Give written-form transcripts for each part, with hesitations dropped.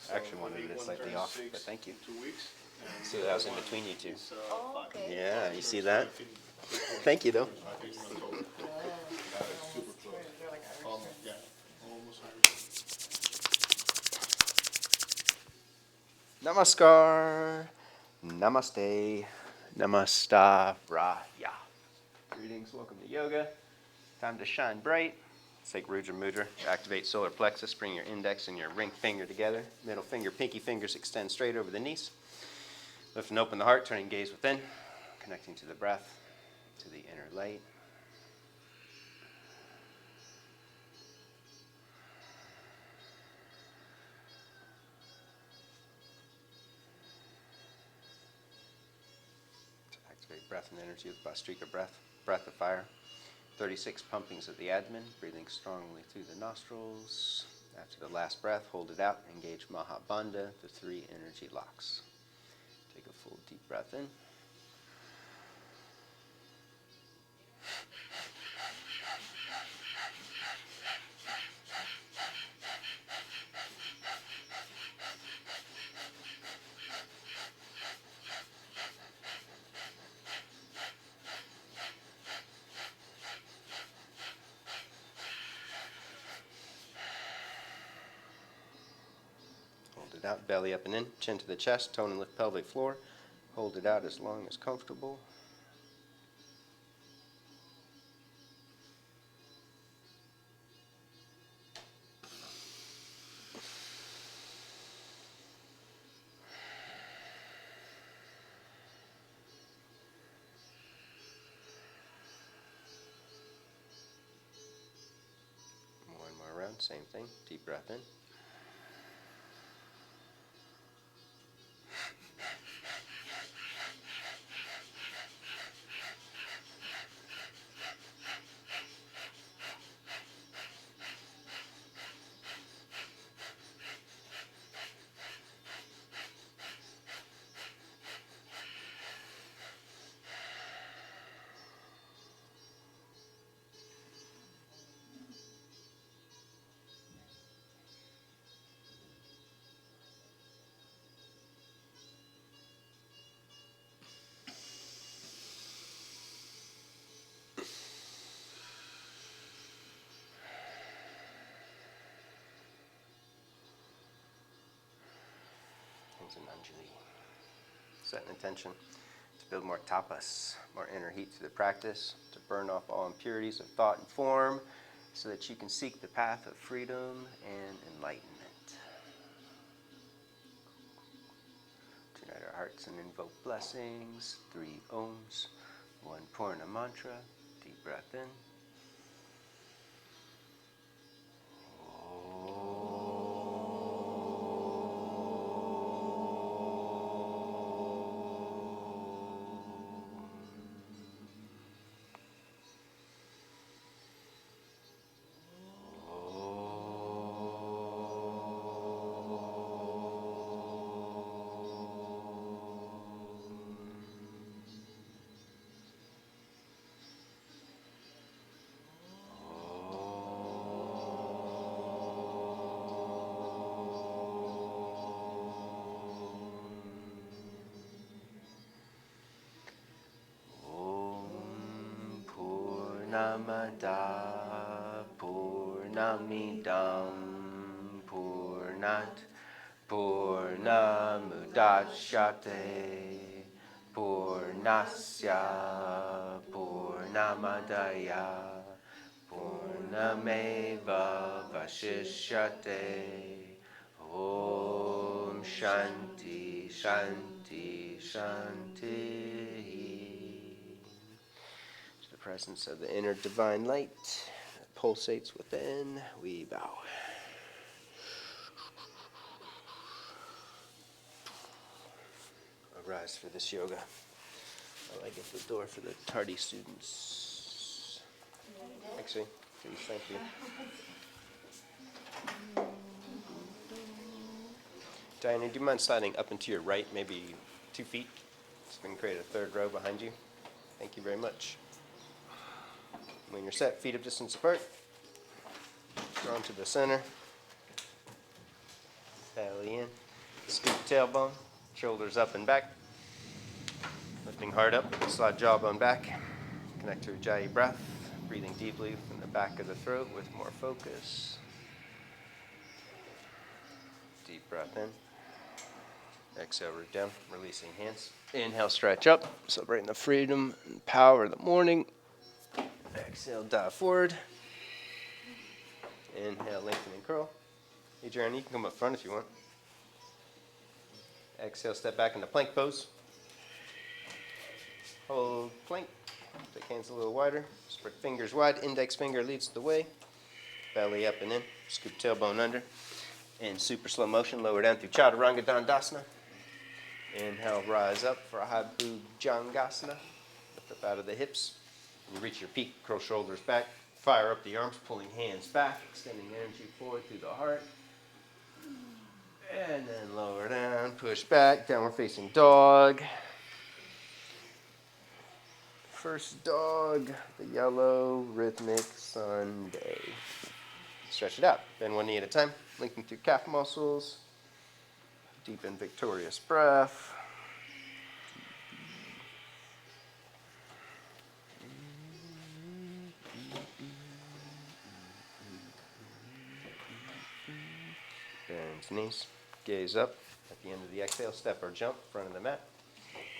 I actually wanted to get it slightly off, but thank you. 2 weeks. So that was in between you two. Oh, okay. Yeah, you see that? Thank you, though. Super close. Yeah, almost Namaskar. Namaste. Namaste-raya. Greetings. Welcome to yoga. Time to shine bright. Let's take Rudra Mudra. Activate solar plexus. Bring your index and your ring finger together. Middle finger, pinky fingers extend straight over the knees. Lift and open the heart, turning gaze within. Connecting to the breath, to the inner light. To activate breath and energy with Bhastrika breath, breath of fire. 36 pumpings of the abdomen, breathing strongly through the nostrils. After the last breath, hold it out, engage Mahabandha, the 3 energy locks. Take a full deep breath in. Hold it out, belly up and in, chin to the chest, tone and lift pelvic floor. Hold it out as long as comfortable. One more round, same thing, deep breath in. An Anjali. Set an intention to build more tapas, more inner heat through the practice, to burn off all impurities of thought and form, so that you can seek the path of freedom and enlightenment. Unite our hearts and invoke blessings. 3 Oms, 1 Purna mantra. Deep breath in. Purnamada Purnamidam Purnat Purnamudachyate Purnasya Purnamadaya Purnameva Vashishyate. Om Shanti Shanti Shanti. The presence of the inner divine light that pulsates within, we bow. Arise for this yoga. While I get the door for the tardy students. Actually, please, thank you. Diana, do you mind sliding up and to your right, maybe 2 feet, so we can create a 3rd row behind you? Thank you very much. When you're set, feet hip distance apart. Drawn to the center. Belly in. Scoop tailbone. Shoulders up and back. Lifting heart up. Slide jawbone back. Connect to Ujjayi breath. Breathing deeply from the back of the throat with more focus. Deep breath in. Exhale, root down, releasing hands. Inhale, stretch up, celebrating the freedom and power of the morning. Exhale, dive forward. Inhale, lengthen and curl. Hey, Jaron, you can come up front if you want. Exhale, step back into plank pose. Hold plank. Take hands a little wider. Spread fingers wide. Index finger leads the way. Belly up and in. Scoop tailbone under. In super slow motion, lower down through Chaturanga Dandasana. Inhale, rise up for a high Bhujangasana. Lift up out of the hips. When you reach your peak, curl shoulders back. Fire up the arms, pulling hands back, extending energy forward through the heart. And then lower down, push back, downward facing dog. First dog, the yellow rhythmic Sunday. Stretch it out. Bend one knee at a time. Lengthen through calf muscles. Deepen victorious breath. Bend knees. Gaze up. At the end of the exhale, step or jump, front of the mat.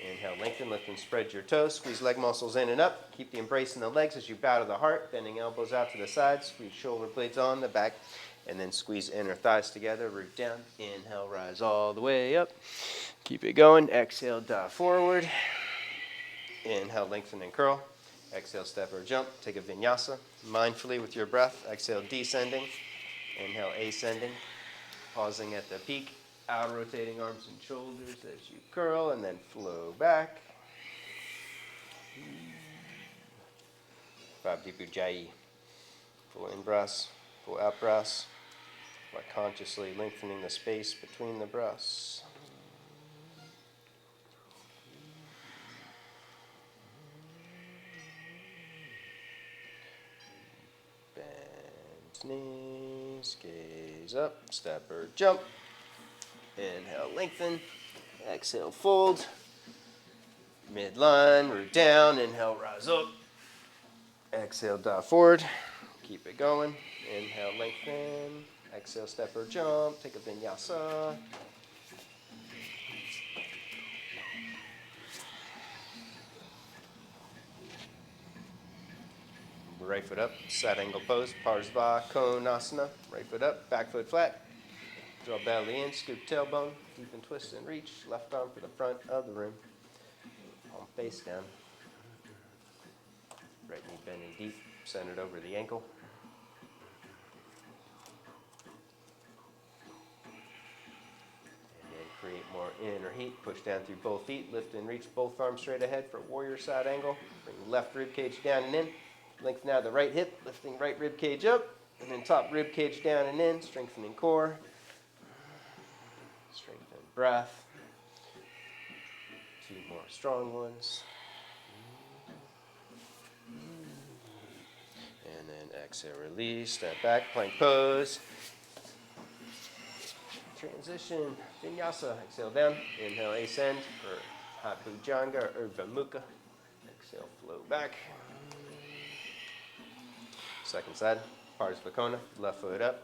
Inhale, lengthen, lift and spread your toes. Squeeze leg muscles in and up. Keep the embrace in the legs as you bow to the heart, bending elbows out to the sides. Squeeze shoulder blades on the back, and then squeeze inner thighs together. Root down. Inhale, rise all the way up. Keep it going. Exhale, dive forward. Inhale, lengthen and curl. Exhale, step or jump. Take a vinyasa. Mindfully with your breath. Exhale, descending. Inhale, ascending. Pausing at the peak. Out rotating arms and shoulders as you curl and then flow back. 5 deep Ujjayi. Full in breaths, full out breaths, while consciously lengthening the space between the breaths. Bend knees, gaze up, step or jump. Inhale, lengthen. Exhale, fold. Midline, root down. Inhale, rise up. Exhale, dive forward. Keep it going. Inhale, lengthen. Exhale, step or jump. Take a vinyasa. Right foot up, side angle pose, Parsva Konasana. Right foot up, back foot flat. Draw belly in, scoop tailbone, deepen twist and reach. Left arm for the front of the room. Palm face down. Right knee bending deep, centered over the ankle. And then create more inner heat. Push down through both feet. Lift and reach both arms straight ahead for warrior side angle. Bring left rib cage down and in. Lengthen out the right hip, lifting right rib cage up. And then top rib cage down and in, strengthening core. Strengthen breath. 2 more strong ones. And then exhale, release, step back, plank pose. Transition, vinyasa. Exhale down. Inhale, ascend for Hat Bhujanga or Urdhva Mukha. Exhale, flow back. Second side, Parsva. Left foot up.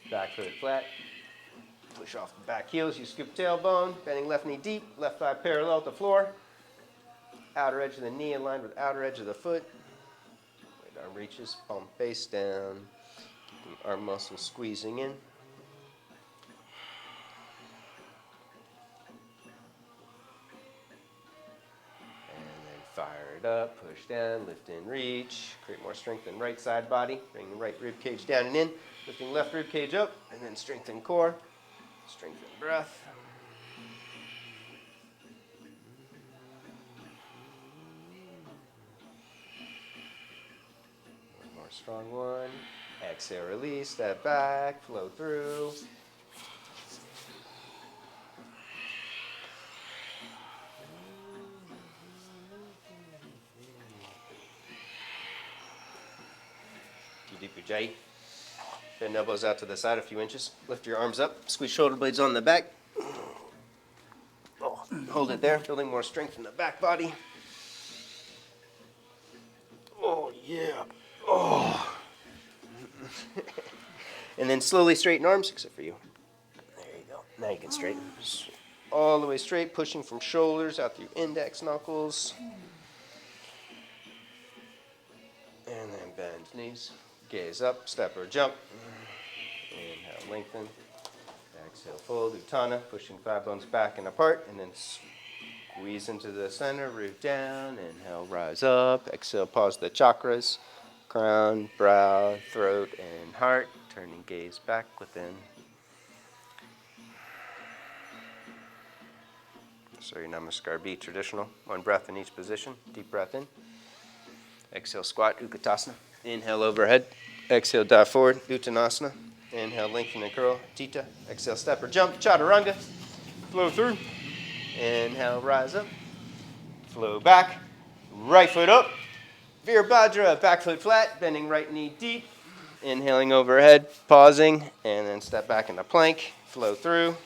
Back foot flat. Push off the back heels. You scoop tailbone. Bending left knee deep. Left thigh parallel to the floor. Outer edge of the knee aligned with outer edge of the foot. Right arm reaches, palm face down. Keeping arm muscles squeezing in. Fire it up, push down, lift and reach. Create more strength in right side body. Bring the right rib cage down and in. Lifting left rib cage up, and then strengthen core. Strengthen breath. One more strong one. Exhale, release, step back, flow through. deep ujjayi. Bend elbows out to the side a few inches. Lift your arms up. Squeeze shoulder blades on the back. Hold it there, building more strength in the back body. Oh, yeah. Oh. And then slowly straighten arms, except for you. There you go. Now you can straighten. All the way straight, pushing from shoulders out through index knuckles. And then bend knees. Gaze up, step or jump. Inhale, lengthen. Exhale, fold, Utthana, pushing thigh bones back and apart, and then squeeze into the center, root down. Inhale, rise up. Exhale, pause the chakras, crown, brow, throat, and heart. Turning gaze back within. Surya Namaskar B, traditional. One breath in each position. Deep breath in. Exhale, squat, Utkatasana. Inhale, overhead. Exhale, dive forward, Uttanasana. Inhale, lengthen and curl, Tita. Exhale, step or jump, Chaturanga. Flow through. Inhale, rise up. Flow back. Right foot up. Virabhadra, back foot flat, bending right knee deep. Inhaling overhead, pausing, and then step back into plank. Flow through.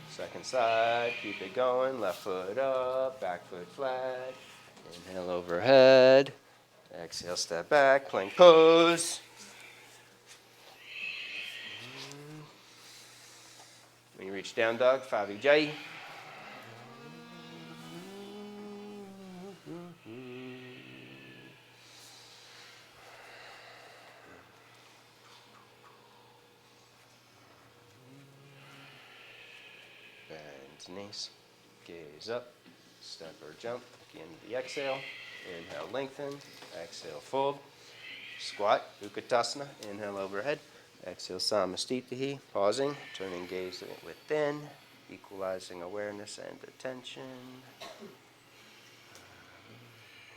Second side, keep it going. Left foot up, back foot flat. Inhale overhead. Exhale, step back, plank pose. When you reach down dog, 5 ujjayi. Bend knees, gaze up, step or jump at the end of the exhale. Inhale, lengthen. Exhale, fold. Squat, Utkatasana. Inhale, overhead. Exhale, Samastitihi. Pausing, turning gaze within, equalizing awareness and attention.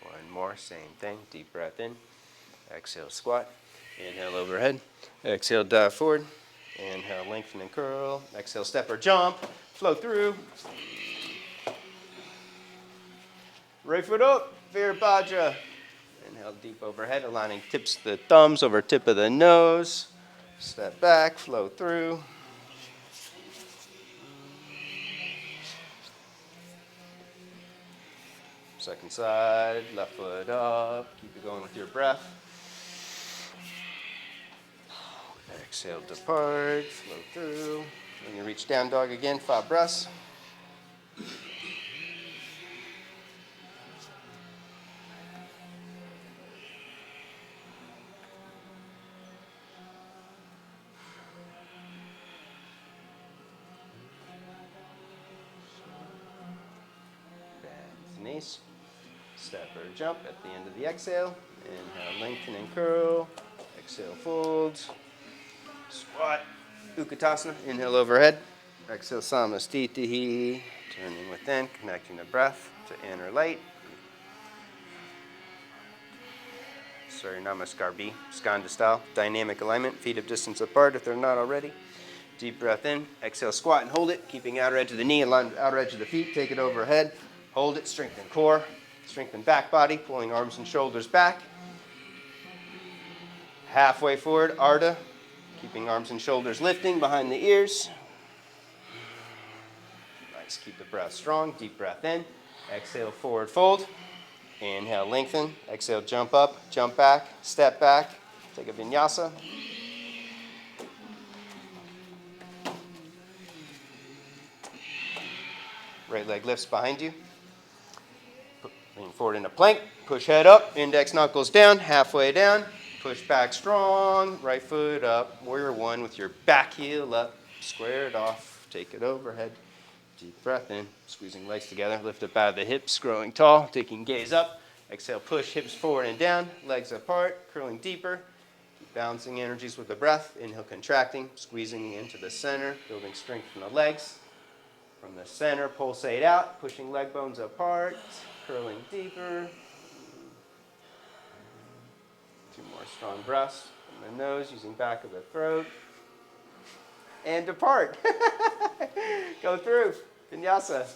One more, same thing. Deep breath in. Exhale, squat. Inhale, overhead. Exhale, dive forward. Inhale, lengthen and curl. Exhale, step or jump. Flow through. Right foot up, Virabhadra. Inhale deep overhead, aligning tips of the thumbs over tip of the nose. Step back, flow through. Second side, left foot up. Keep it going with your breath. Exhale, depart, flow through. When you reach down dog again, 5 breaths. Bend knees. Step or jump at the end of the exhale. Inhale, lengthen and curl. Exhale, fold. Squat. Utkatasana. Inhale overhead. Exhale, Samastitihi. Turning within, connecting the breath to inner light. Surya Namaskar B, Skanda style. Dynamic alignment. Feet hip distance apart if they're not already. Deep breath in. Exhale, squat and hold it. Keeping outer edge of the knee and outer edge of the feet. Take it overhead. Hold it. Strengthen core. Strengthen back body. Pulling arms and shoulders back. Halfway forward, Ardha. Keeping arms and shoulders lifting behind the ears. Nice. Keep the breath strong. Deep breath in. Exhale, forward fold. Inhale, lengthen. Exhale, jump up, jump back, step back. Take a vinyasa. Right leg lifts behind you. Lean forward into plank. Push head up. Index knuckles down. Halfway down. Push back strong. Right foot up. Warrior one with your back heel up. Square it off. Take it overhead. Deep breath in. Squeezing legs together. Lift up out of the hips. Growing tall. Taking gaze up. Exhale. Push hips forward and down. Legs apart. Curling deeper. Keep balancing energies with the breath. Inhale, contracting. Squeezing into the center. Building strength from the legs. From the center, pulsate out, pushing leg bones apart, curling deeper. 2 more strong breaths from the nose, using back of the throat. And depart. Go through. Vinyasa.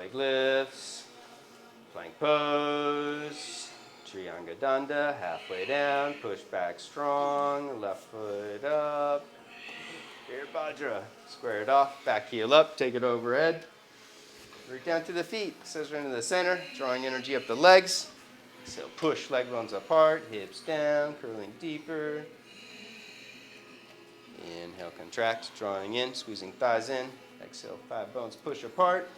leg lifts. Plank pose. Trianga Danda, halfway down, push back strong, left foot up. Virabhadra, square it off, back heel up, take it overhead. Root down to the feet, scissor into the center, drawing energy up the legs. So push leg bones apart, hips down, curling deeper. Inhale, contract, drawing in, squeezing thighs in. Exhale, thigh bones push apart.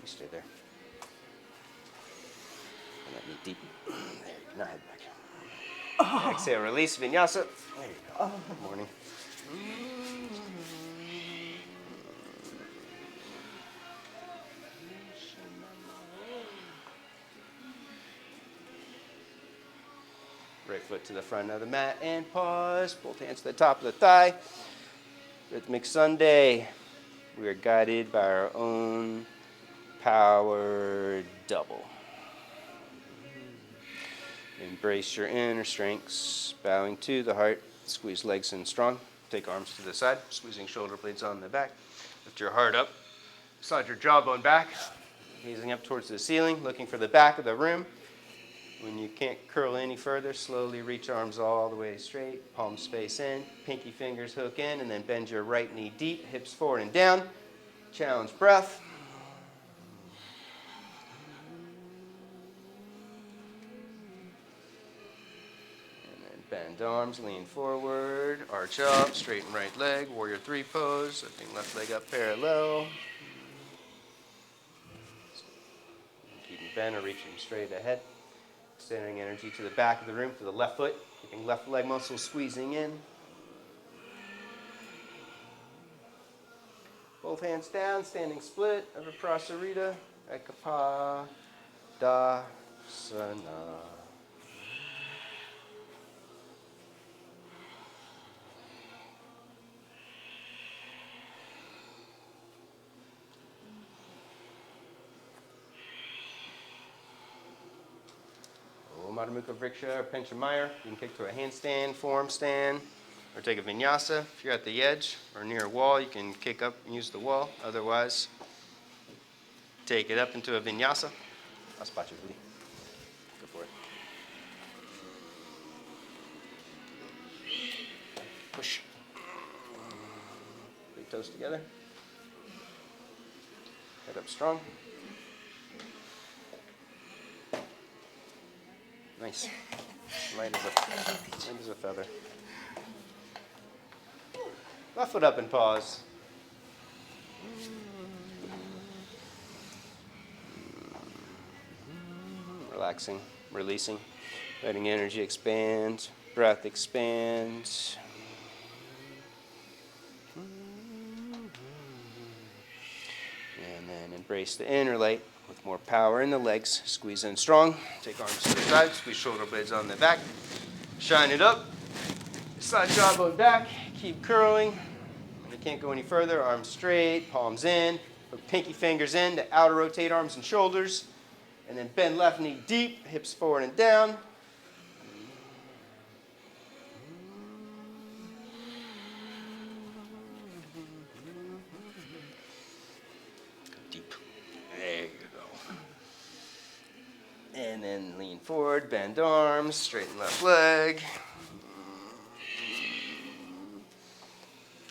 You stay there. And let me deep. There you go. Now head back. Exhale, release, Vinyasa. There you go. Good morning. Right foot to the front of the mat and pause. Both hands to the top of the thigh. Rhythmic Sunday. We are guided by our own power double. Embrace your inner strengths. Bowing to the heart. Squeeze legs in strong. Take arms to the side. Squeezing shoulder blades on the back. Lift your heart up. Slide your jawbone back. Gazing up towards the ceiling. Looking for the back of the room. When you can't curl any further, slowly reach arms all the way straight. Palms face in. Pinky fingers hook in. And then bend your right knee deep. Hips forward and down. Challenge breath. Bend arms, lean forward, arch up, straighten right leg, warrior three pose, lifting left leg up parallel. Keeping bent or reaching straight ahead. Extending energy to the back of the room for the left foot, keeping left leg muscles squeezing in. Both hands down, standing split, over Prasarita, Ekapadasana. Madhu Mukha Vriksha or Penchamaya. You can kick to a handstand, form stand, or take a vinyasa. If you're at the edge or near a wall, you can kick up and use the wall. Otherwise, take it up into a vinyasa. I'll spot you, Rudy. Go for it. Push. Big toes together. Head up strong. Nice. Light as a feather. Left foot up and pause. Relaxing, releasing, letting energy expand, breath expand. And then embrace the inner light. With more power in the legs, squeeze in strong. Take arms to the side, squeeze shoulder blades on the back. Shine it up. Slide jawbone back, keep curling. When you can't go any further, arms straight, palms in. Put pinky fingers in to outer rotate arms and shoulders. And then bend left knee deep, hips forward and down. Deep. There you go. And then lean forward, bend arms, straighten left leg.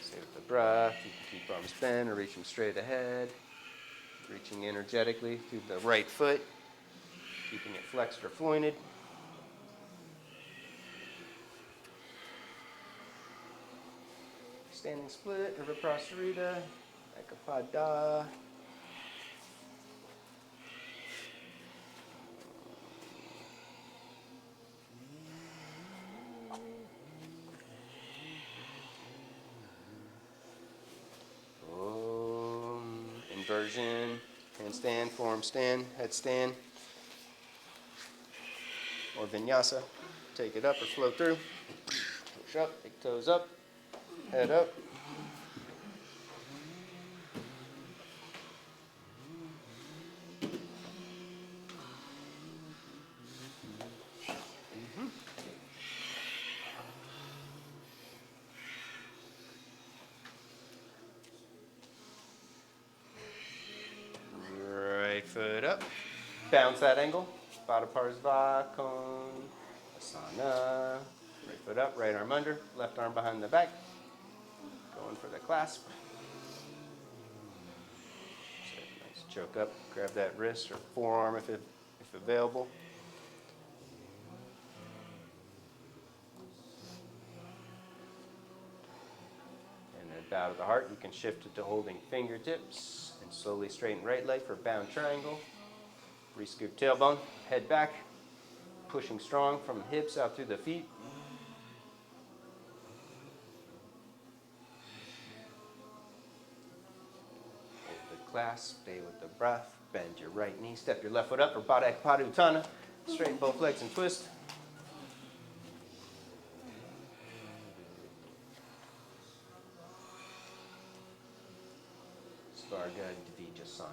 Stay with the breath. You can keep arms bent or reaching straight ahead. Reaching energetically through the right foot. Keeping it flexed or flointed. Standing split, over Prasarita, Ekapada. Inversion, handstand, form stand, headstand, or vinyasa. Take it up or flow through. Push up, big toes up, head up. up. Bounce that angle. Pada Parsva, Asana. Right foot up, right arm under, left arm behind the back. Going for the clasp. So nice choke up. Grab that wrist or forearm if available. And then bow to the heart. You can shift it to holding fingertips and slowly straighten right leg for bound triangle. Re-scoop tailbone, head back, pushing strong from hips out through the feet. Hold the clasp, stay with the breath. Bend your right knee, step your left foot up for Baddha Padutana. Straighten both legs and twist. Svarga Vinyasa.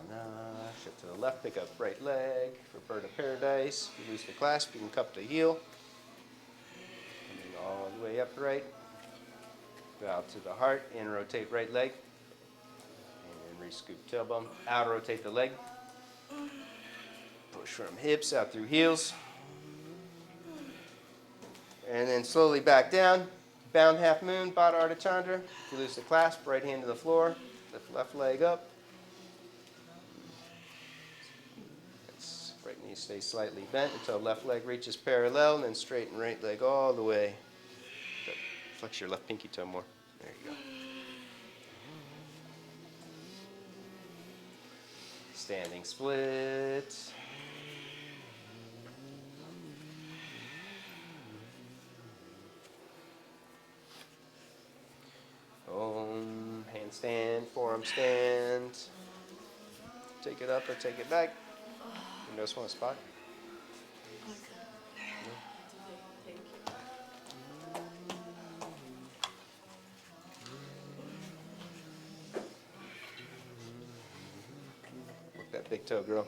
Shift to the left, pick up right leg for Bird of Paradise. Release the clasp, you can cup the heel. Coming all the way upright. Bow to the heart, in rotate right leg. And re-scoop tailbone. Out rotate the leg. Push from hips out through heels. And then slowly back down. Bound half moon, Baddha Ardha Chandra. Release the clasp, right hand to the floor. Lift left leg up. Right knee stays slightly bent until left leg reaches parallel, and then straighten right leg all the way. Flex your left pinky toe more. There you go. Standing split. Handstand, forearm stand. Take it up or take it back. You notice one spot? Thank you. Work that big toe, girl.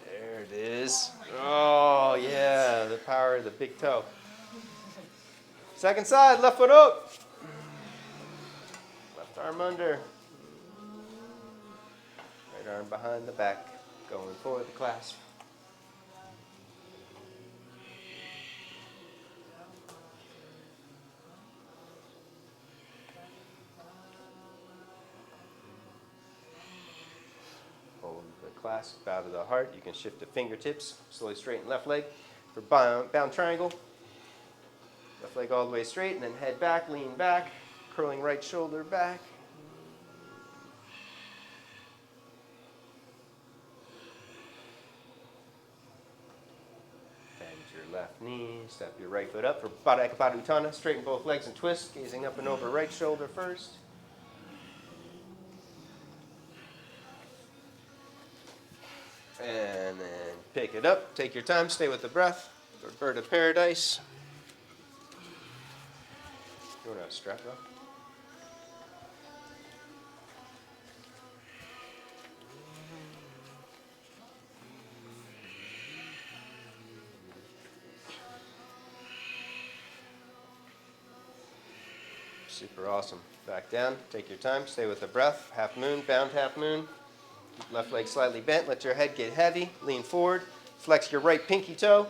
There it is. Oh, yeah, the power of the big toe. Second side, left foot up. Left arm under. Right arm behind the back. Going for the clasp. Hold the clasp, bow to the heart. You can shift the fingertips. Slowly straighten left leg for bound triangle. Left leg all the way straight, and then head back, lean back, curling right shoulder back. Bend your left knee, step your right foot up for Baddha Padutana. Straighten both legs and twist, gazing up and over right shoulder first. And then pick it up, take your time, stay with the breath for Bird of Paradise. You want to strap up? Super awesome. Back down, take your time, stay with the breath. Half moon, bound half moon. Keep left leg slightly bent, let your head get heavy. Lean forward, flex your right pinky toe.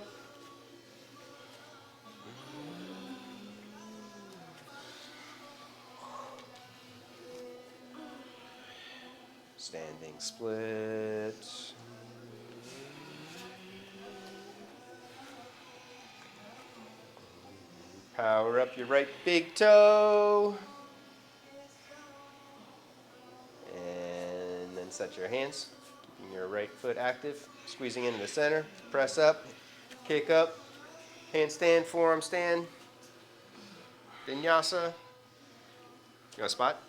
Standing split. Power up your right big toe. And then set your hands, keeping your right foot active, squeezing into the center. Press up, kick up, handstand, forearm stand. Vinyasa. You want a spot?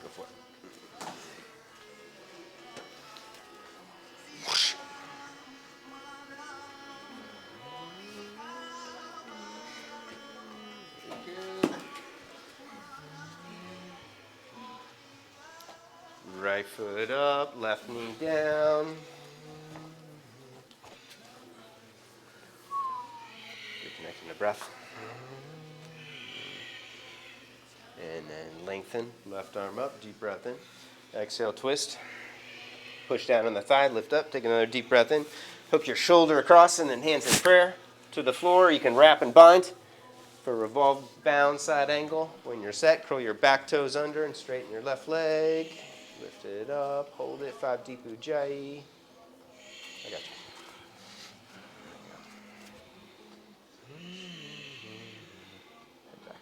Go for it. Right foot up, left knee down. Reconnecting the breath. And then lengthen, left arm up, deep breath in. Exhale, twist. Push down on the thigh, lift up, take another deep breath in. Hook your shoulder across and then hands in prayer to the floor. You can wrap and bind for revolve bound side angle. When you're set, curl your back toes under and straighten your left leg. Lift it up, hold it, 5 deep ujjayi. I got you. Head back.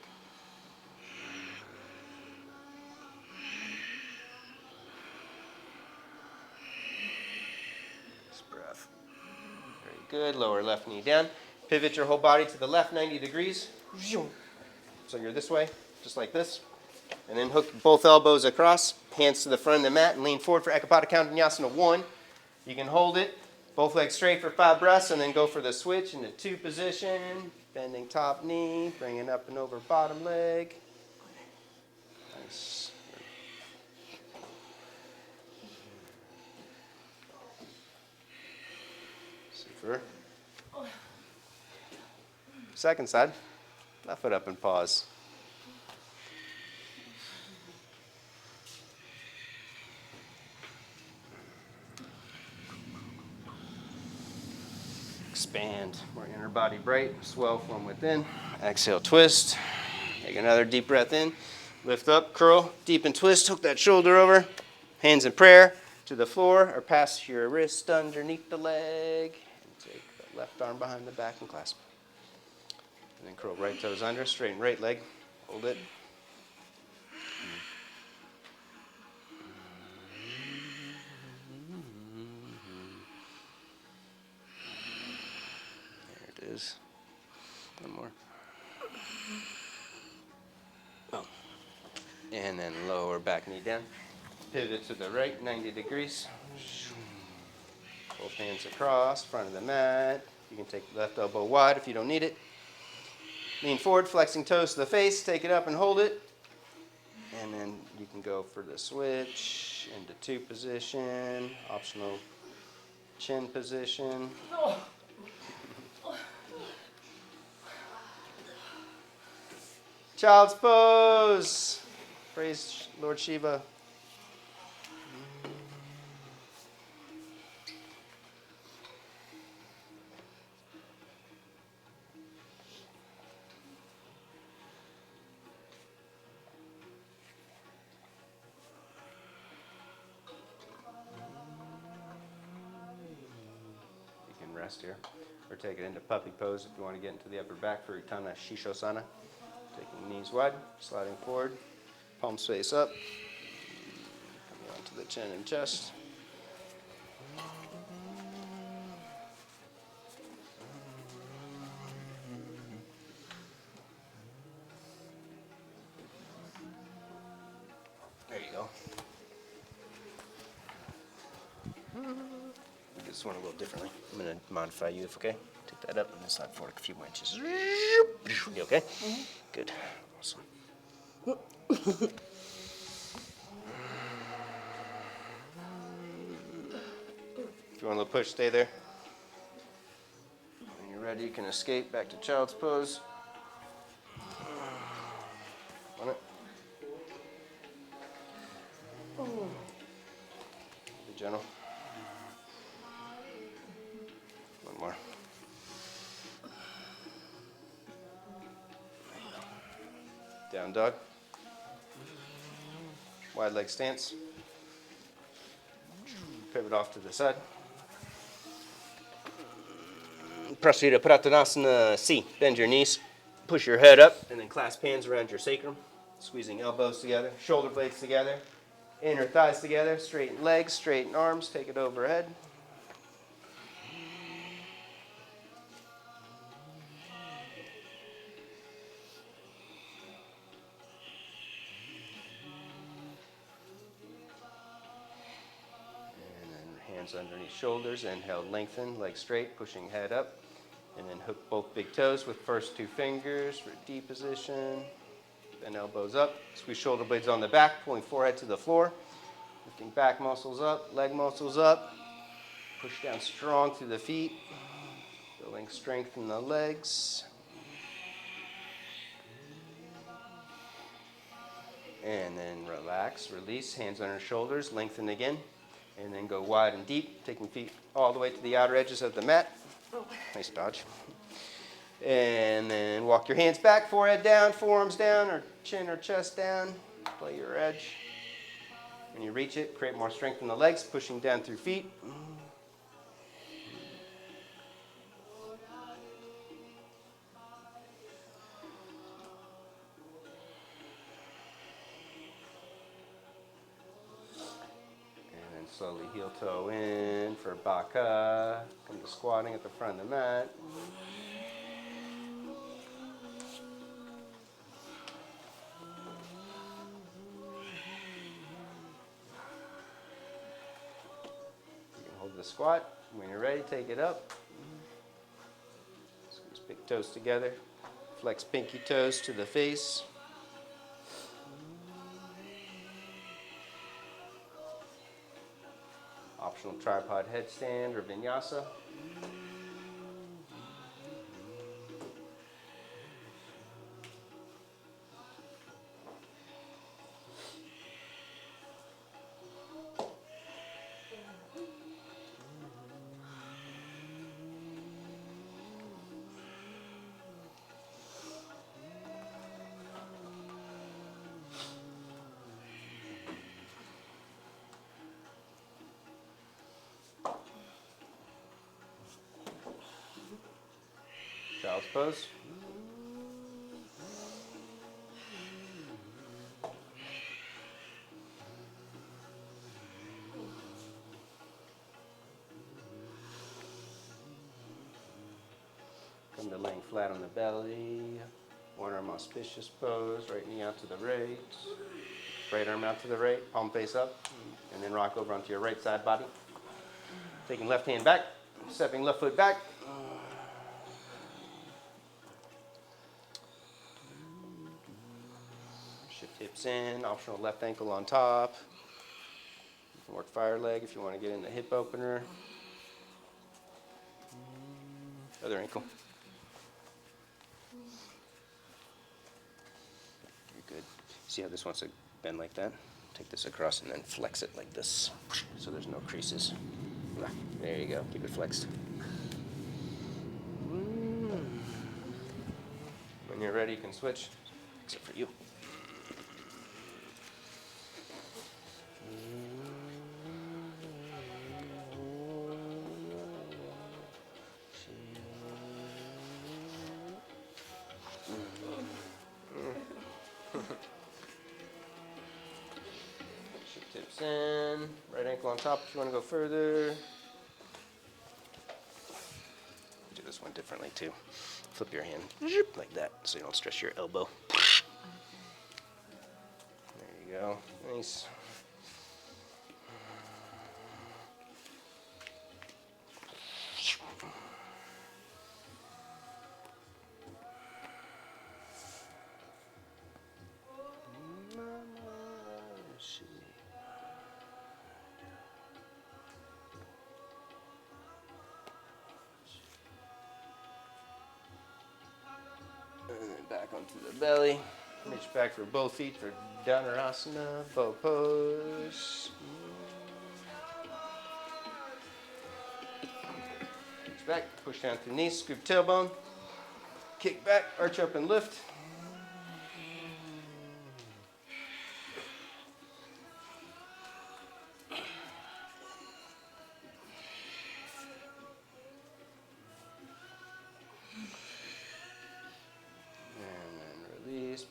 Nice breath. Very good. Lower left knee down. Pivot your whole body to the left 90 degrees. So you're this way, just like this. And then hook both elbows across, hands to the front of the mat, and lean forward for Ekapada Counter Vinyasa 1. You can hold it, both legs straight for 5 breaths, and then go for the switch into 2 position. Bending top knee, bringing up and over bottom leg. Nice. Super. Second side. Left foot up and pause. Expand. More inner body bright. Swell from within. Exhale, twist. Take another deep breath in. Lift up, curl, deep and twist. Hook that shoulder over. Hands in prayer to the floor or pass your wrist underneath the leg. And take the left arm behind the back and clasp. And then curl right toes under, straighten right leg. Hold it. There it is. One more. Oh. And then lower back knee down. Pivot to the right, 90 degrees. Both hands across, front of the mat. You can take the left elbow wide if you don't need it. Lean forward, flexing toes to the face. Take it up and hold it. And then you can go for the switch into 2 position. Optional chin position. Child's pose. Praise Lord Shiva. You can rest here or take it into puppy pose if you want to get into the upper back for Uttanasana Shishosana. Taking knees wide, sliding forward, palms face up, coming onto the chin and chest. There you go. Get this one a little differently. I'm going to modify you if okay. Take that up and then slide forward a few more inches. You okay? Mm-hmm. Good. Awesome. If you want a little push, stay there. When you're ready, you can escape back to child's pose. On it. Be gentle. One more. Down dog. Wide leg stance. Pivot off to the side. Prasarita Prattanasana C. Bend your knees. Push your head up and then clasp hands around your sacrum. Squeezing elbows together, shoulder blades together, inner thighs together, straighten legs, straighten arms, take it overhead. Hands underneath shoulders, inhale, lengthen, legs straight, pushing head up, and then hook both big toes with first 2 fingers for D position. Bend elbows up, squeeze shoulder blades on the back, pulling forehead to the floor, lifting back muscles up, leg muscles up, push down strong through the feet, building strength in the legs. And then relax, release, hands on your shoulders, lengthen again. And then go wide and deep, taking feet all the way to the outer edges of the mat. Nice dodge. And then walk your hands back, forehead down, forearms down, or chin or chest down. Play your edge. When you reach it, create more strength in the legs, pushing down through feet. And then slowly heel toe in for Baka. Come to squatting at the front of the mat. You can hold the squat. When you're ready, take it up. Squeeze big toes together. Flex pinky toes to the face. Optional tripod headstand or Vinyasa. Child's pose. Come to laying flat on the belly. One arm auspicious pose. Right knee out to the right. Right arm out to the right. Palm face up. And then rock over onto your right side body. Taking left hand back. Stepping left foot back. Shift hips in. Optional left ankle on top. You can work fire leg if you want to get in the hip opener. Other ankle. You're good. See how this wants to bend like that? Take this across and then flex it like this. So there's no creases. There you go. Keep it flexed. When you're ready, you can switch. Except for you. Shift hips in. Right ankle on top if you want to go further. Do this one differently too. Flip your hand like that so you don't stress your elbow. There you go. Nice. And then back onto the belly. Reach back for both feet for Dhanurasana Bow Pose. Reach back, push down through knees, scoop tailbone. Kick back, arch up and lift.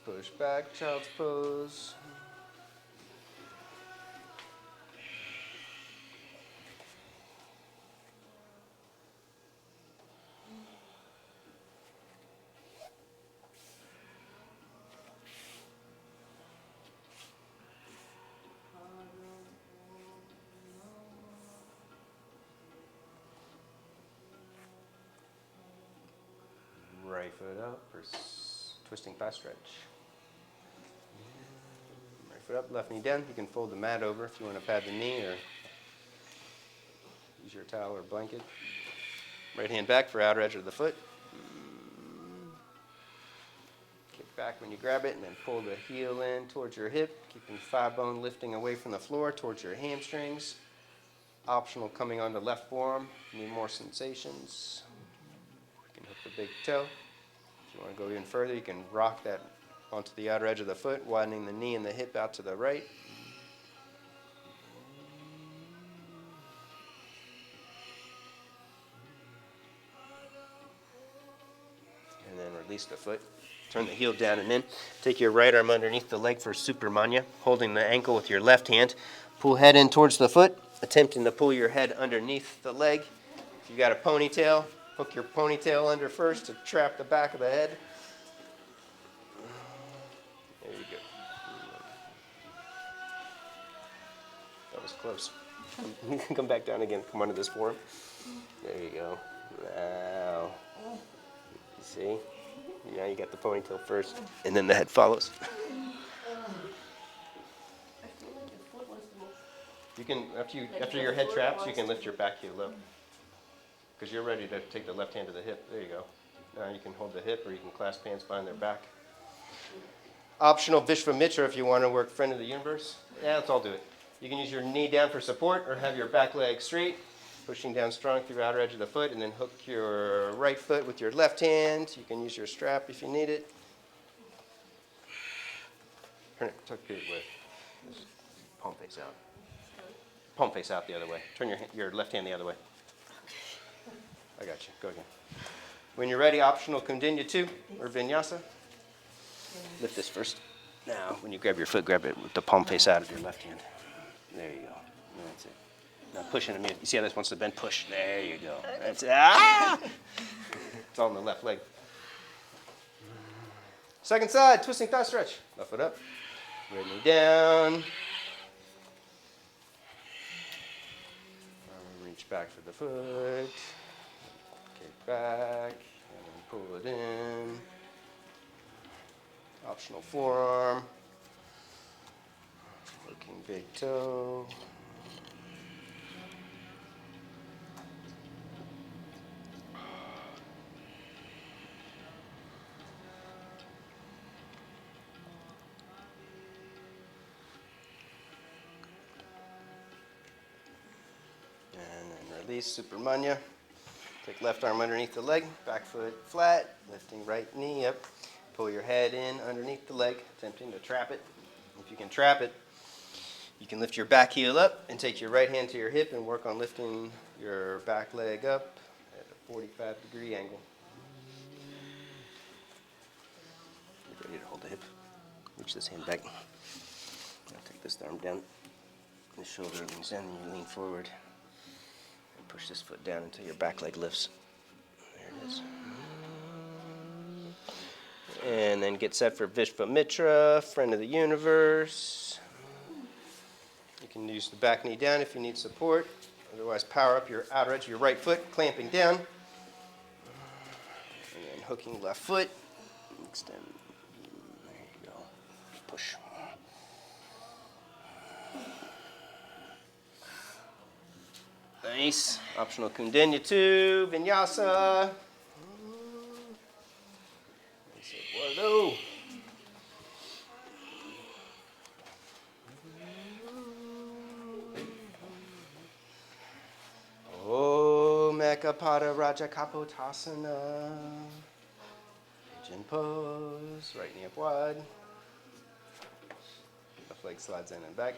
Push back, child's pose. Right foot up for twisting thigh stretch. Right foot up, left knee down. You can fold the mat over if you want to pad the knee or use your towel or blanket. Right hand back for outer edge of the foot. Kick back, when you grab it, and then pull the heel in towards your hip, keeping the thigh bone lifting away from the floor towards your hamstrings. Optional coming on the left forearm. Need more sensations. You can hook the big toe. If you want to go even further, you can rock that onto the outer edge of the foot, widening the knee and the hip out to the right. And then release the foot. Turn the heel down and in. Take your right arm underneath the leg for Supermanya, holding the ankle with your left hand. Pull head in towards the foot, attempting to pull your head underneath the leg. If you got a ponytail, hook your ponytail under first to trap the back of the head. There you go. That was close. You can come back down again. Come onto this form. There you go. Wow. You see? Now you got the ponytail first, and then the head follows. You can, after your head traps, you can lift your back heel up. Because you're ready to take the left hand to the hip. There you go. Now you can hold the hip, or you can clasp hands behind their back. Optional Vishvamitra if you want to work friend of the universe. Yeah, let's all do it. You can use your knee down for support, or have your back leg straight, pushing down strong through the outer edge of the foot, and then hook your right foot with your left hand. You can use your strap if you need it. Turn it, tuck it with palm face out. Palm face out the other way. Turn your left hand the other way. I got you. Go again. When you're ready, optional Kundalini 2 or Vinyasa. Lift this first. Now, when you grab your foot, grab it with the palm face out of your left hand. There you go. That's it. Now push in a minute. You see how this wants to bend? Push. There you go. That's it. Ah! It's all on the left leg. Second side, twisting thigh stretch. Left foot up. Right knee down. Reach back for the foot. Kick back. And then pull it in. Optional forearm. Looking big toe. And then release Supermanya. Take left arm underneath the leg, back foot flat, lifting right knee up. Pull your head in underneath the leg, attempting to trap it. If you can trap it, you can lift your back heel up and take your right hand to your hip and work on lifting your back leg up at a 45-degree angle. Get ready to hold the hip. Reach this hand back. Now take this arm down. The shoulder leans down and you lean forward. And push this foot down until your back leg lifts. There it is. And then get set for Vishvamitra, friend of the universe. You can use the back knee down if you need support. Otherwise, power up your outer edge of your right foot, clamping down. And then hooking left foot. Extend. There you go. Push. Nice. Optional Kundalini 2, Vinyasa. Whoa. Om Ekapada Raja Kapotasana. Pigeon pose. Right knee up wide. Left leg slides in and back.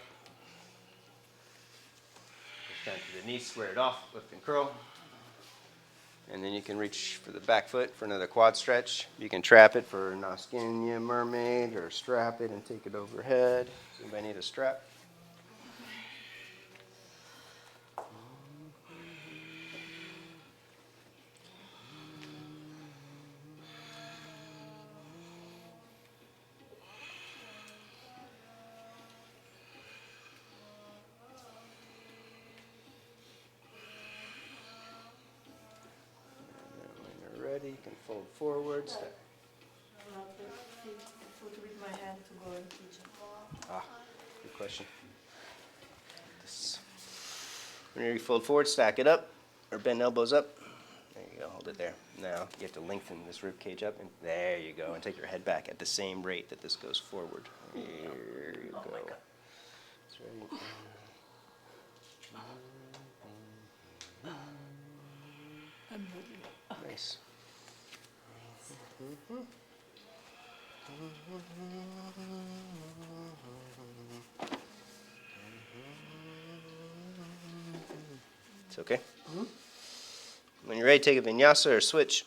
Push down to the knees, square it off, lift and curl. And then you can reach for the back foot for another quad stretch. You can trap it for Naskinya mermaid or strap it and take it overhead. Does anybody need a strap? Ready, you can fold forward. I love the foot with my hand to go in kitchen. Good question. When you fold forward, stack it up or bend elbows up. There you go. Hold it there. Now you have to lengthen this rib cage up, and there you go. And take your head back at the same rate that this goes forward. There you go. That's right. I'm ready. Nice. It's okay. When you're ready, take a vinyasa or switch.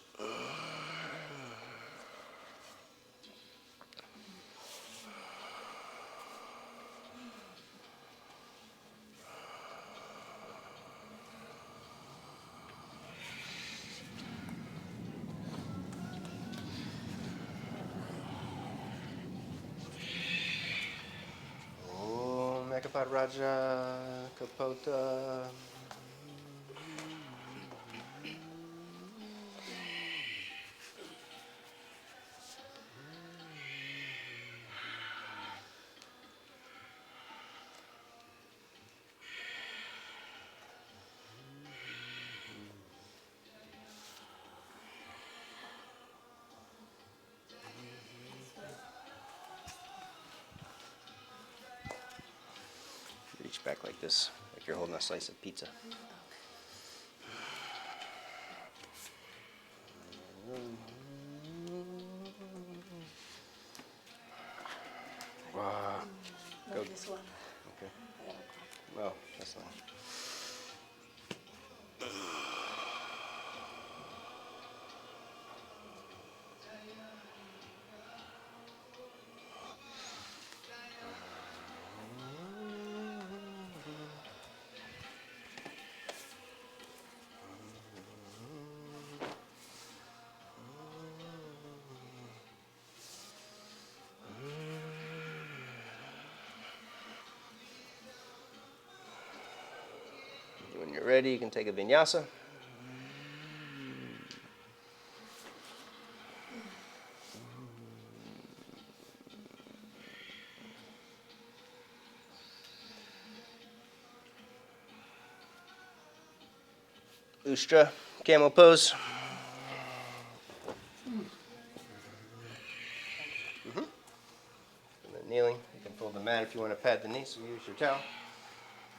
Om Ekapad Raja Kapota. Reach back like this, like you're holding a slice of pizza. Wow. Go. Not this one. Okay. Well, that's fine. When you're ready, you can take a vinyasa. Ustra, camel pose. And then kneeling, you can pull the mat if you want to pad the knees, so use your towel.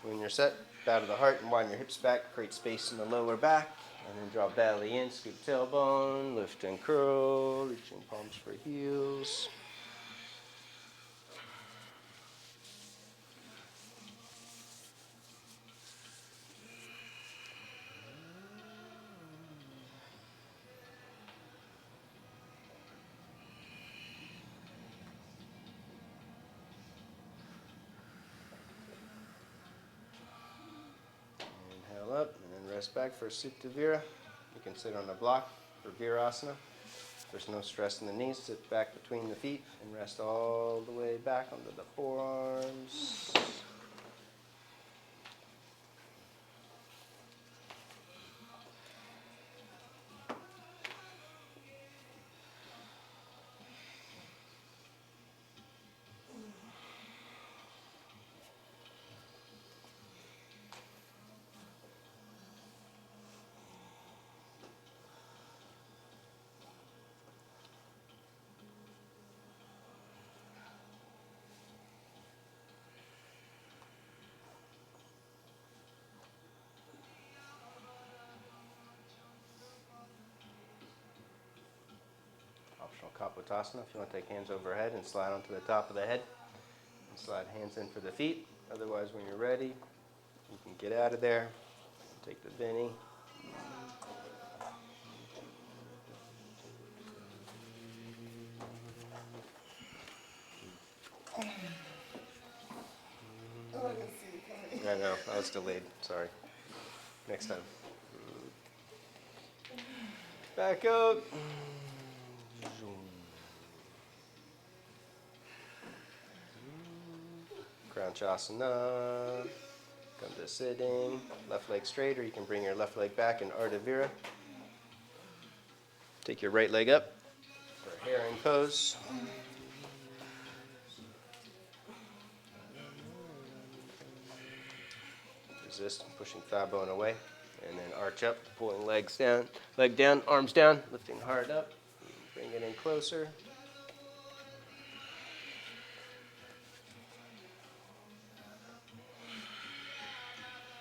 When you're set, bow to the heart and widen your hips back, create space in the lower back, and then draw belly in, scoop tailbone, lift and curl, reaching palms for heels. Inhale up and then rest back for Supta Vira. You can sit on a block for Virasana. There's no stress in the knees. Sit back between the feet and rest all the way back onto the forearms. Optional Kapotasana if you want to take hands overhead and slide onto the top of the head. And slide hands in for the feet. Otherwise, when you're ready, you can get out of there. Take the Vinny. I know, I was delayed. Sorry. Next time. Back out. Kranchasana. Come to sitting. Left leg straight, or you can bring your left leg back in Ardha Vira. Take your right leg up for herring pose. Resist pushing thigh bone away. And then arch up, pulling legs down, leg down, arms down, lifting hard up. Bring it in closer.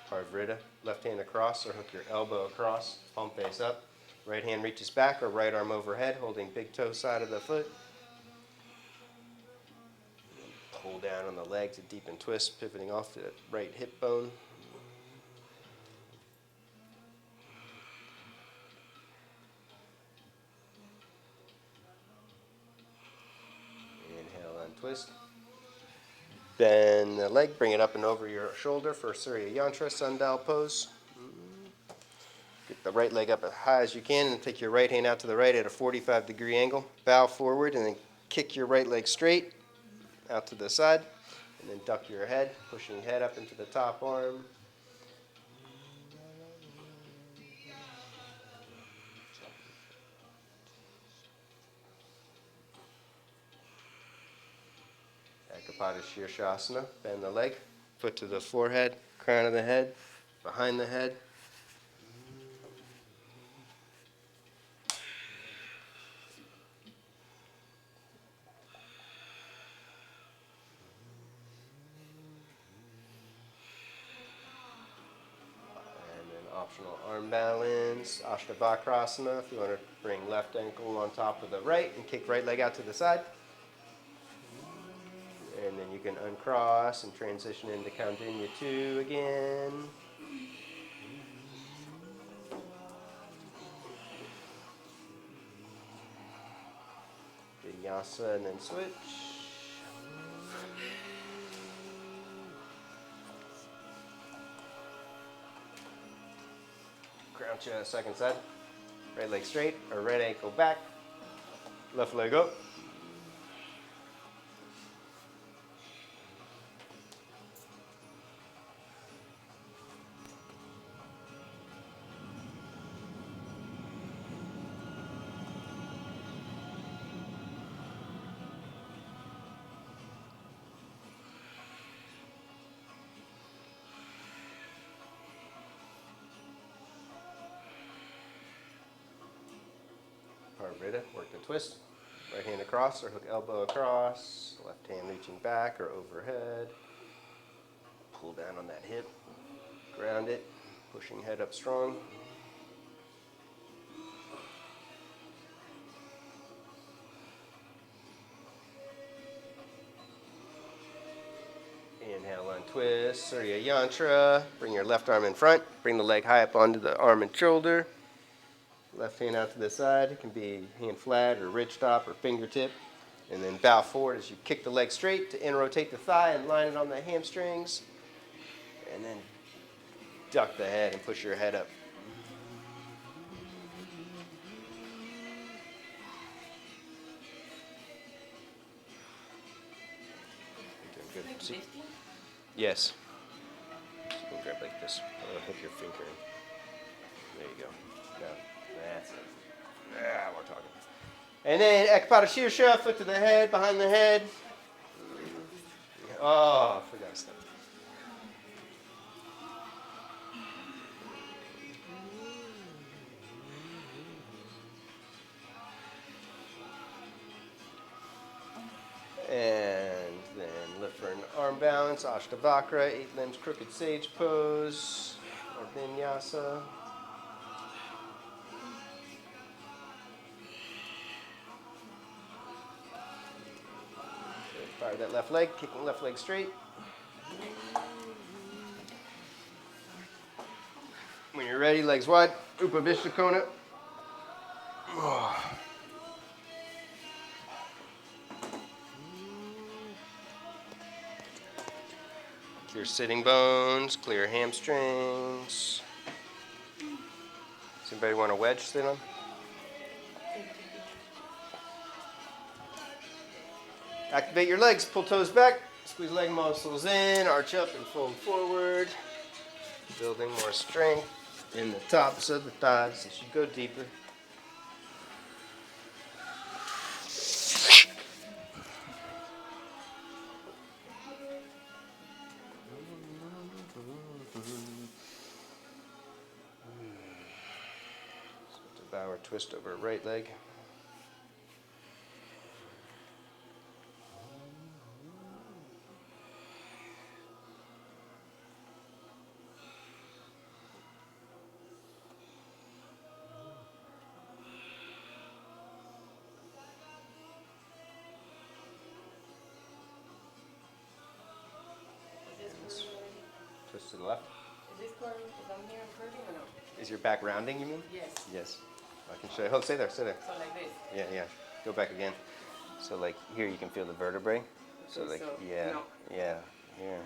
Parvrita, left hand across or hook your elbow across, palm face up. Right hand reaches back or right arm overhead, holding big toe side of the foot. Pull down on the leg to deepen twist, pivoting off the right hip bone. Inhale, untwist. Bend the leg, bring it up and over your shoulder for Surya Yantra, Sandal pose. Get the right leg up as high as you can and take your right hand out to the right at a 45-degree angle. Bow forward and then kick your right leg straight out to the side. And then duck your head, pushing head up into the top arm. Ekapada Shirshasana, bend the leg, foot to the forehead, crown of the head, behind the head. And then optional arm balance, Ashtavakrasana, if you want to bring left ankle on top of the right and kick right leg out to the side. And then you can uncross and transition into Kandinya 2 again. Vinyasa and then switch. Crouch second side. Right leg straight or right ankle back. Left leg up. Parvrita, work the twist. Right hand across or hook elbow across. Left hand reaching back or overhead. Pull down on that hip. Ground it. Pushing head up strong. Inhale, untwist. Surya Yantra. Bring your left arm in front. Bring the leg high up onto the arm and shoulder. Left hand out to the side. It can be hand flat or ridge top or fingertip. And then bow forward as you kick the leg straight to in-rotate the thigh and line it on the hamstrings. And then duck the head and push your head up. You're doing good. See? Yes. You can grab like this. Hook your finger in. There you go. Now, that's it. Yeah, we're talking. And then Ekapada Shirsha, foot to the head, behind the head. Oh, I forgot to step. And then lift for an arm balance, Ashtavakra, 8 limbs, crooked sage pose, or Vinyasa. Fire that left leg, kicking left leg straight. When you're ready, legs wide, Upavishtakona. Clear sitting bones, clear hamstrings. Does anybody want a wedge sit on? Activate your legs, pull toes back, squeeze leg muscles in, arch up and fold forward. Building more strength in the tops of the thighs as you go deeper. bow or twist over right leg. Twist to the left. Is this curving? Is I'm here curving or no? Is your back rounding, you mean? Yes. Yes. I can show you. Hold, stay there, stay there. So like this. Yeah, yeah. Go back again. So like here you can feel the vertebrae. So Okay, like, so yeah, no. yeah, here.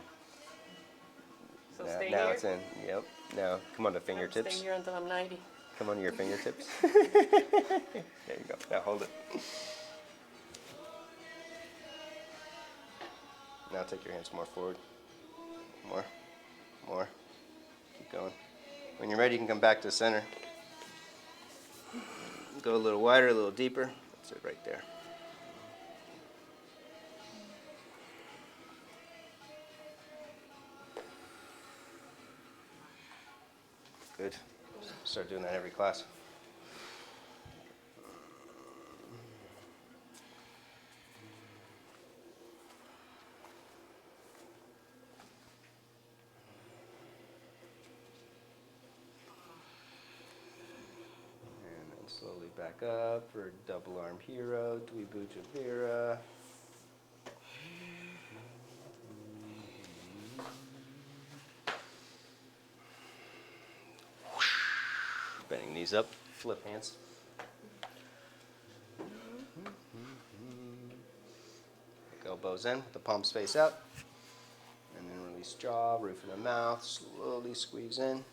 So now, stay now here. it's in. Yep. Now come on to Stay fingertips. here until I'm 90. Come on to your fingertips. There you go. Now hold it. Now take your hands more forward. More. More. Keep going. When you're ready, you can come back to the center. Go a little wider, a little deeper. That's it right there. Good. Start doing that every class. And then slowly back up for double arm hero, Dvibhuja Vira. Bending knees up, flip hands. Elbows in, the palms face out. And then release jaw, roof of the mouth, slowly squeeze in.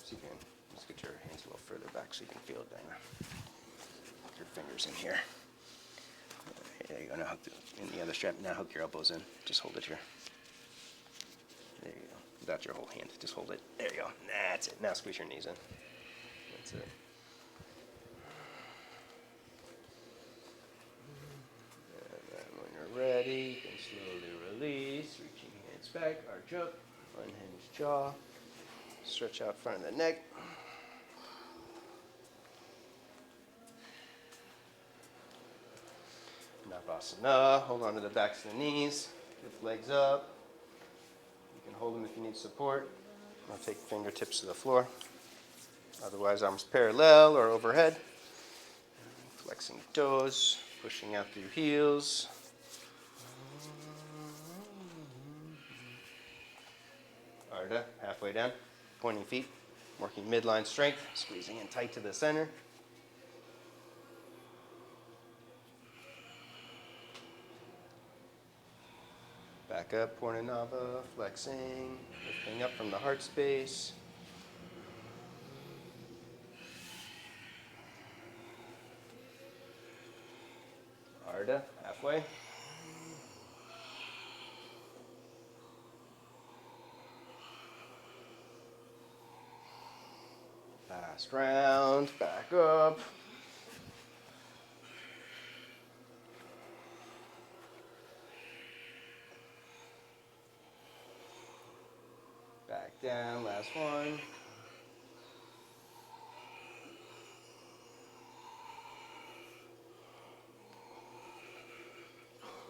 So you can just get your hands a little further back so you can feel it down. Put your fingers in here. There you go. Now hook in the other strap. Now hook your elbows in. Just hold it here. There you go. Without your whole hand. Just hold it. There you go. That's it. Now squeeze your knees in. That's it. And then when you're ready, you can slowly release. Reaching hands back. Arch up. Unhinge jaw. Stretch out front of the neck. Navasana. Hold on to the backs of the knees. Lift legs up. You can hold them if you need support. Now take fingertips to the floor. Otherwise, arms parallel or overhead. Flexing toes, pushing out through heels. Ardha, halfway down. Pointing feet, working midline strength, squeezing in tight to the center. Back up, Purnanava, flexing, lifting up from the heart space. Ardha, halfway. Last round, back up. Back down, last one.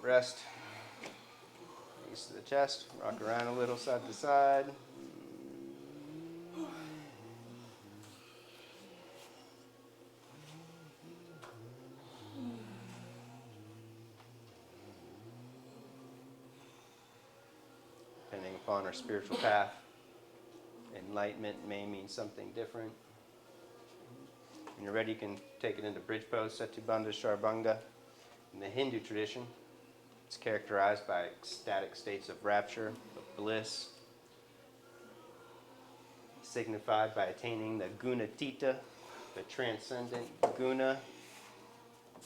Rest. Knees to the chest. Rock around a little side to side. Depending upon our spiritual path, enlightenment may mean something different. When you're ready, you can take it into bridge pose, Setubandha Sharbanga. In the Hindu tradition, it's characterized by ecstatic states of rapture, of bliss, signified by attaining the gunatita, the transcendent guna,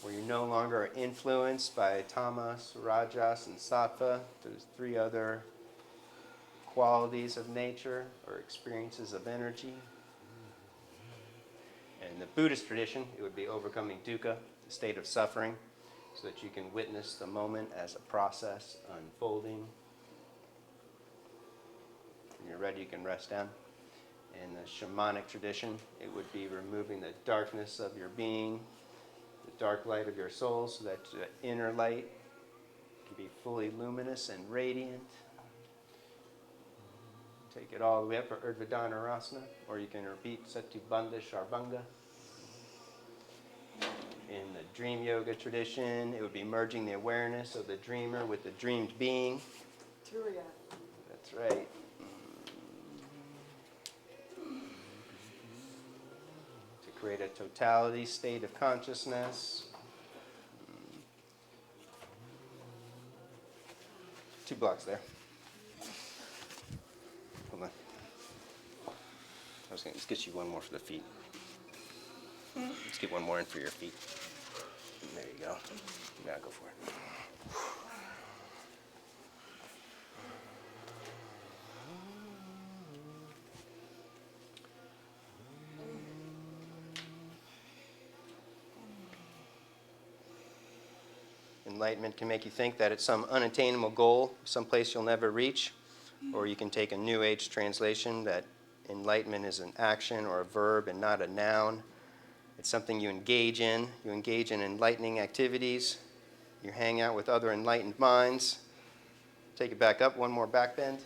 where you no longer are influenced by tamas, rajas, and sattva. There's three other qualities of nature or experiences of energy. And in the Buddhist tradition, it would be overcoming dukkha, the state of suffering, so that you can witness the moment as a process unfolding. When you're ready, you can rest down. In the shamanic tradition, it would be removing the darkness of your being, the dark light of your soul, so that the inner light can be fully luminous and radiant. Take it all the way up for Urdhva Dhanurasana, or you can repeat Setu Bandha Sharbanga. In the dream yoga tradition, it would be merging the awareness of the dreamer with the dreamed being. Surya. That's right. To create a totality state of consciousness. 2 blocks there. Hold on. Let's get you one more for the feet. Let's get one more in for your feet. There you go. Now go for it. Enlightenment can make you think that it's some unattainable goal, someplace you'll never reach, or you can take a New Age translation that enlightenment is an action or a verb and not a noun. It's something you engage in. You engage in enlightening activities. You hang out with other enlightened minds. Take it back up, one more back bend.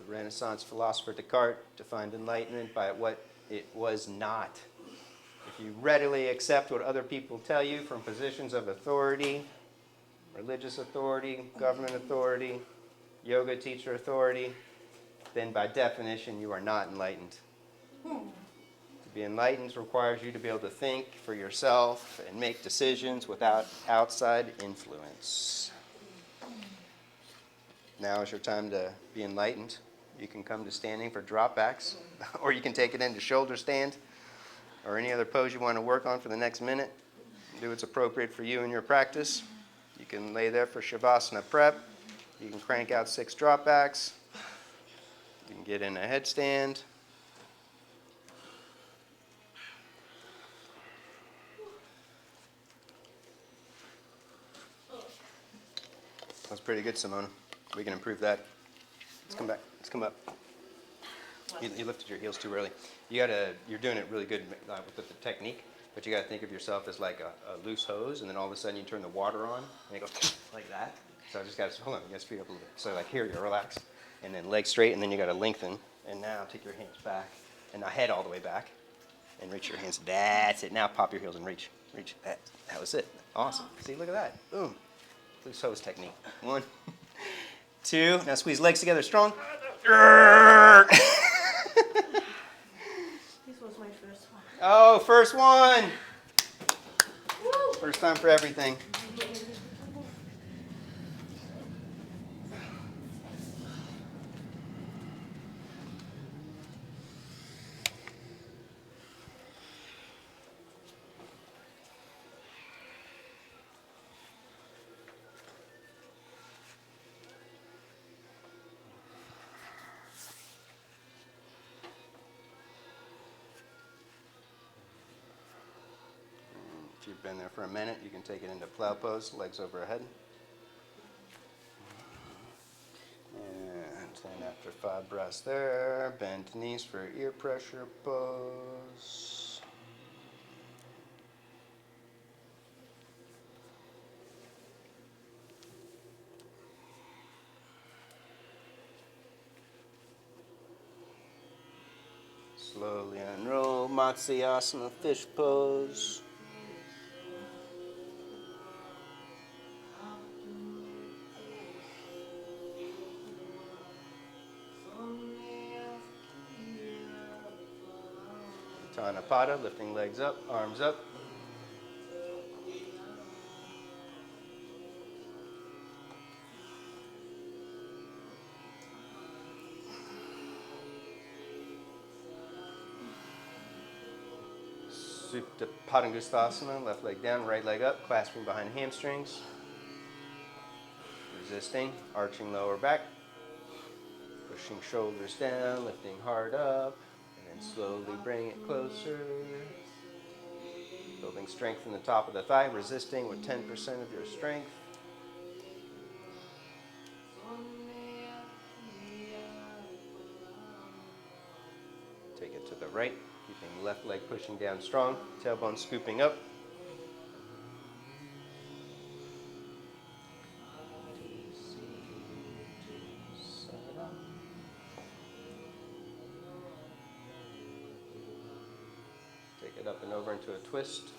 Renaissance philosopher Descartes defined enlightenment by what it was not. If you readily accept what other people tell you from positions of authority, religious authority, government authority, yoga teacher authority, then by definition you are not enlightened. To be enlightened requires you to be able to think for yourself and make decisions without outside influence. Now is your time to be enlightened. You can come to standing for drop backs, or you can take it into shoulder stand, or any other pose you want to work on for the next minute. Do what's appropriate for you in your practice. You can lay there for Shavasana prep. You can crank out 6 drop backs. You can get in a headstand. That's pretty good, Simona. We can improve that. Let's come back. Let's come up. You lifted your heels too early. You're doing it really good with the technique, but you got to think of yourself as like a loose hose, and then all of a sudden you turn the water on, and it goes like that. So I just got to, hold on, you got to speed up a little bit. So like here, you relax, and then legs straight, and then you got to lengthen, and now take your hands back, and now head all the way back, and reach your hands. That's it. Now pop your heels and reach. That was it. Awesome. See, look at that. Boom. Loose hose technique. 1, 2. Now squeeze legs together strong. This was my first one. Oh, first one. First time for everything. If you've been there for a minute, you can take it into Plow Pose, legs overhead. And then after 5 breaths there, bend knees for ear pressure pose. Slowly unroll, Matsyasana, fish pose. Tanapada, lifting legs up, arms up. Supta Padangusthasana, left leg down, right leg up, clasping behind hamstrings. Resisting, arching lower back, pushing shoulders down, lifting heart up, and then slowly bring it closer. Building strength in the top of the thigh, resisting with 10% of your strength. Take it to the right, keeping left leg pushing down strong, tailbone scooping up. Take it up and over into a twist.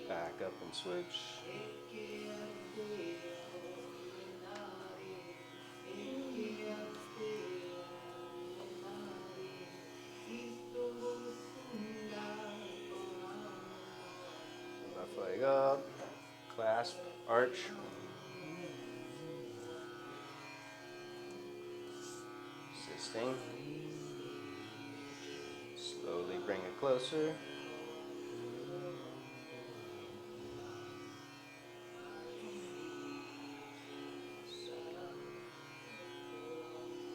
Back up and switch. Left leg up, clasp, arch. Resisting. Slowly bring it closer.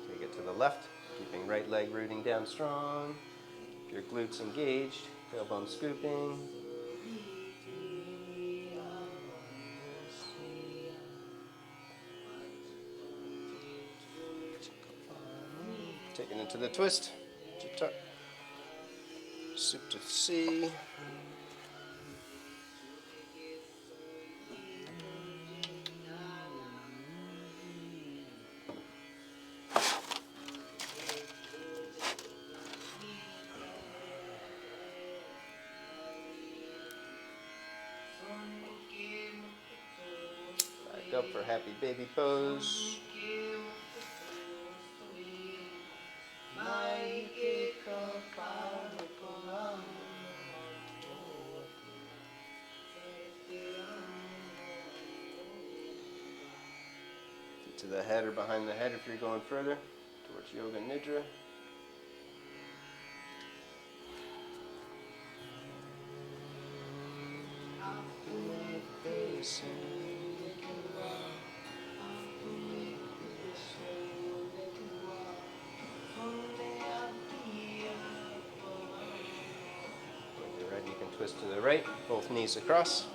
Take it to the left, keeping right leg rooting down strong. Keep your glutes engaged, tailbone scooping. Taking it to the twist. Supta C. Back up for happy baby pose. Feet to the head or behind the head if you're going further towards Yoga Nidra. When you're ready, you can twist to the right, both knees across.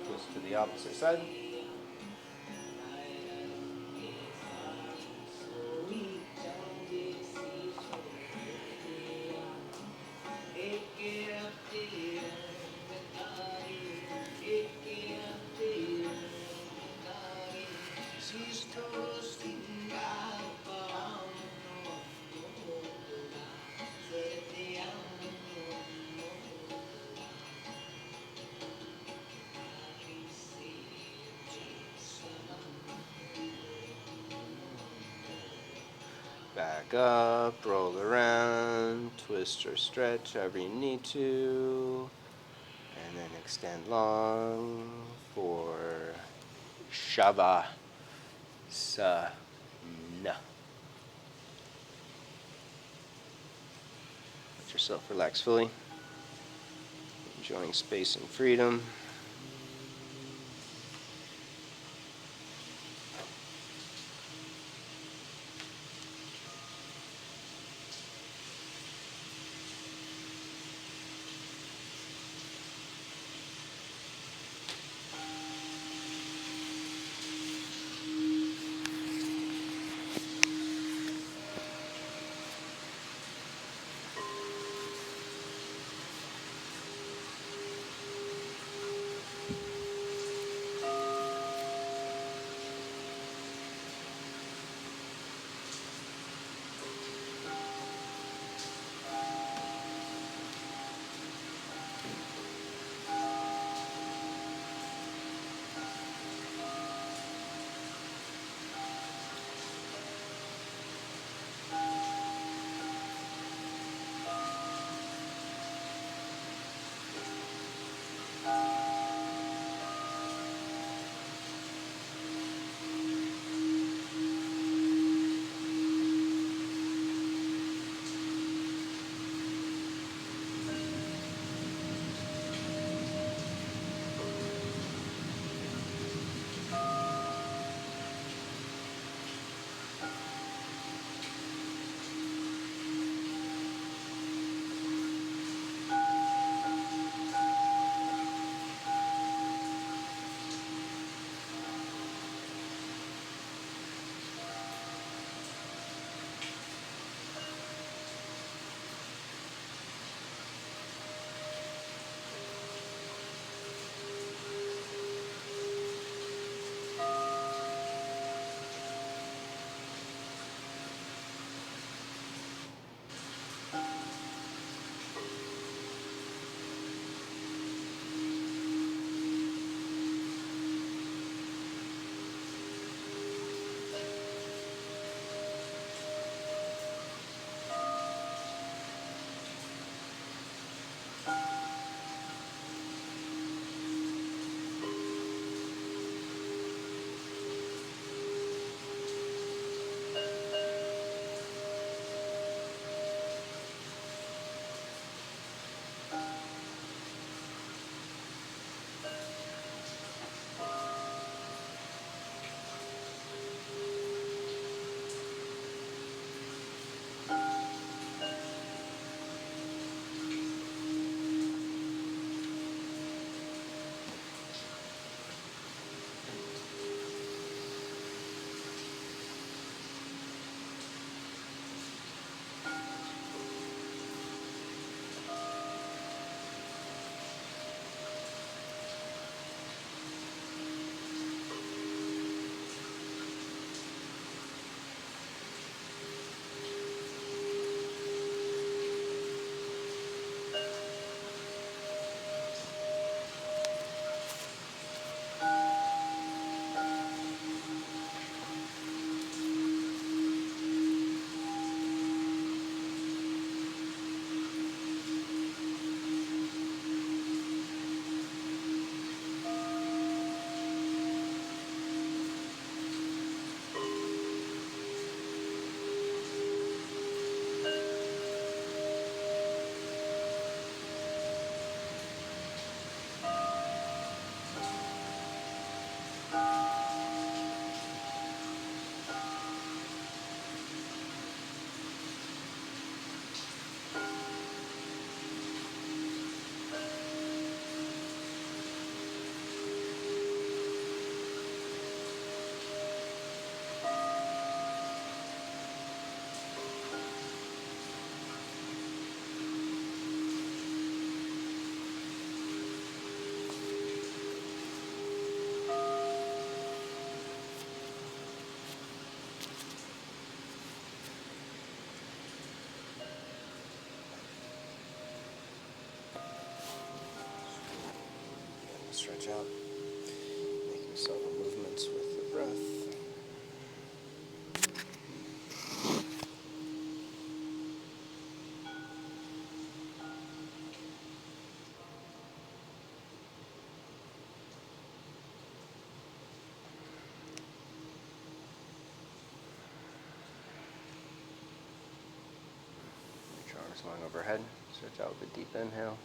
Twist to the opposite side. Back up, roll around, twist or stretch however you need to, and then extend long for Shavasana. Let yourself relax fully, enjoying space and freedom. Stretch out. Making subtle movements with the breath. Reach your arms long overhead. Stretch out with a deep inhale.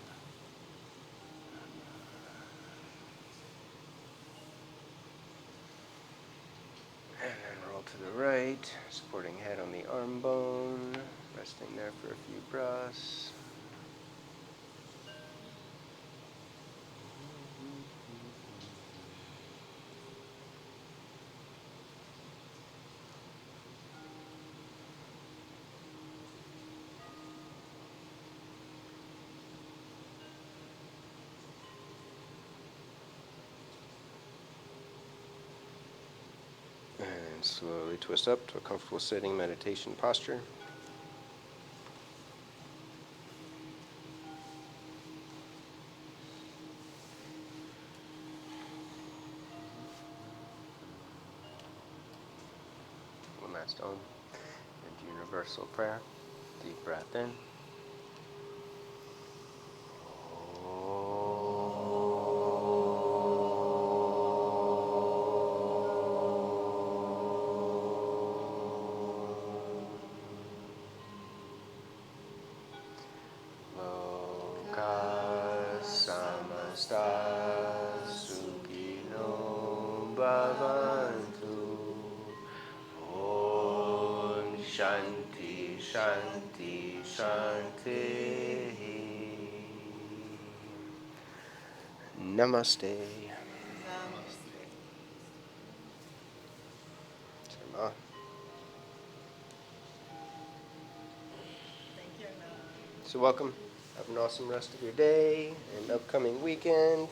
And then roll to the right, supporting head on the arm bone, resting there for a few breaths. And slowly twist up to a comfortable sitting meditation posture. One last Om and universal prayer. Deep breath in. Samasta Sukhino Bhavantu. Om Shanti Shanti Shanti. Namaste. Shema. Thank you, Anand. So welcome. Have an awesome rest of your day and upcoming weekend.